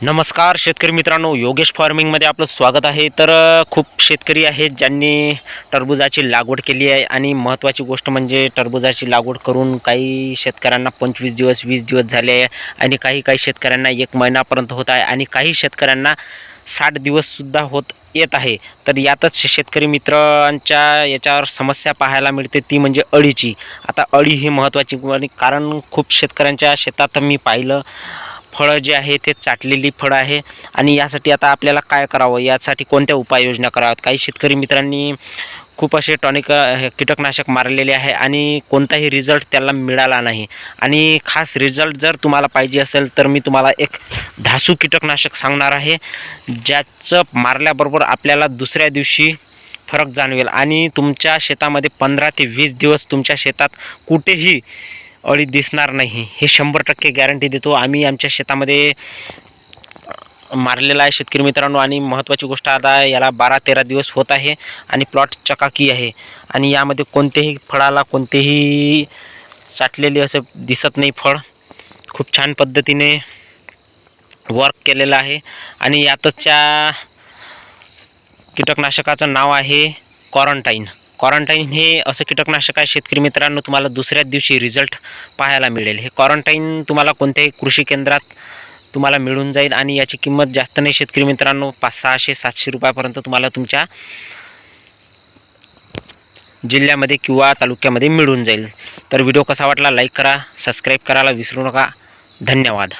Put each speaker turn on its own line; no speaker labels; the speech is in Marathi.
नमस्कार शेतकरी मित्रांनो, योगेश फार्मिंगमध्ये आपलं स्वागत आहे. तर खूप शेतकरी आहेत ज्यांनी टरबूजाची लागवड केली आहे आणि महत्त्वाची गोष्ट म्हणजे टरबूजाची लागवड करून काही शेतकऱ्यांना 25 दिवस 20 दिवस झाले आहे आणि काही शेतकऱ्यांना 1 महिन्यापर्यंत होत आहे आणि काही शेतकऱ्यांना 60 दिवससुद्धा होत येत आहे. तर यातच शेतकरी मित्रांच्या याच्यावर समस्या पाहायला मिळते, ती म्हणजे अळीची. आता अळी ही महत्त्वाची कारण खूप शेतकऱ्यांच्या शेतात मी पाहिलं फळं जे आहे ते चाटलेली फळं आहे आणि यासाठी आता आपल्याला काय करावं, यासाठी कोणत्या उपाययोजना कराव्यात. काही शेतकरी मित्रांनी खूप असे टॉनिक कीटकनाशक मारलेले आहे आणि कोणताही रिझल्ट त्याला मिळाला नाही. आणि खास रिझल्ट जर तुम्हाला पाहिजे असेल तर मी तुम्हाला एक धासू कीटकनाशक सांगणार आहे, ज्याचं मारल्याबरोबर आपल्याला दुसऱ्या दिवशी फरक जाणवेल आणि तुमच्या शेतामध्ये 15 ते 20 दिवस तुमच्या शेतात कुठेही अळी दिसणार नाही. हे 100% गॅरंटी देतो. आम्ही आमच्या शेतामध्ये मारलेला आहे शेतकरी मित्रांनो. आणि महत्त्वाची गोष्ट, आता याला 12-13 दिवस होत आहे आणि प्लॉट चकाकी आहे आणि यामध्ये कोणतेही फळाला कोणतेही साठलेले असं दिसत नाही. फळ खूप छान पद्धतीने वर्क केलेलं आहे. आणि यातच्या कीटकनाशकाचं नाव आहे क्वारंटाईन. क्वारंटाईन हे असं कीटकनाशक आहे शेतकरी मित्रांनो, तुम्हाला दुसऱ्याच दिवशी रिझल्ट पाहायला मिळेल. हे क्वारंटाईन तुम्हाला कोणत्याही कृषी केंद्रात तुम्हाला मिळून जाईल आणि याची किंमत जास्त नाही शेतकरी मित्रांनो, 500-600-700 रुपयापर्यंत तुम्हाला तुमच्या जिल्ह्यामध्ये किंवा तालुक्यामध्ये मिळून जाईल. तर व्हिडिओ कसा वाटला लाईक करा, सबस्क्राईब करायला विसरू नका. धन्यवाद.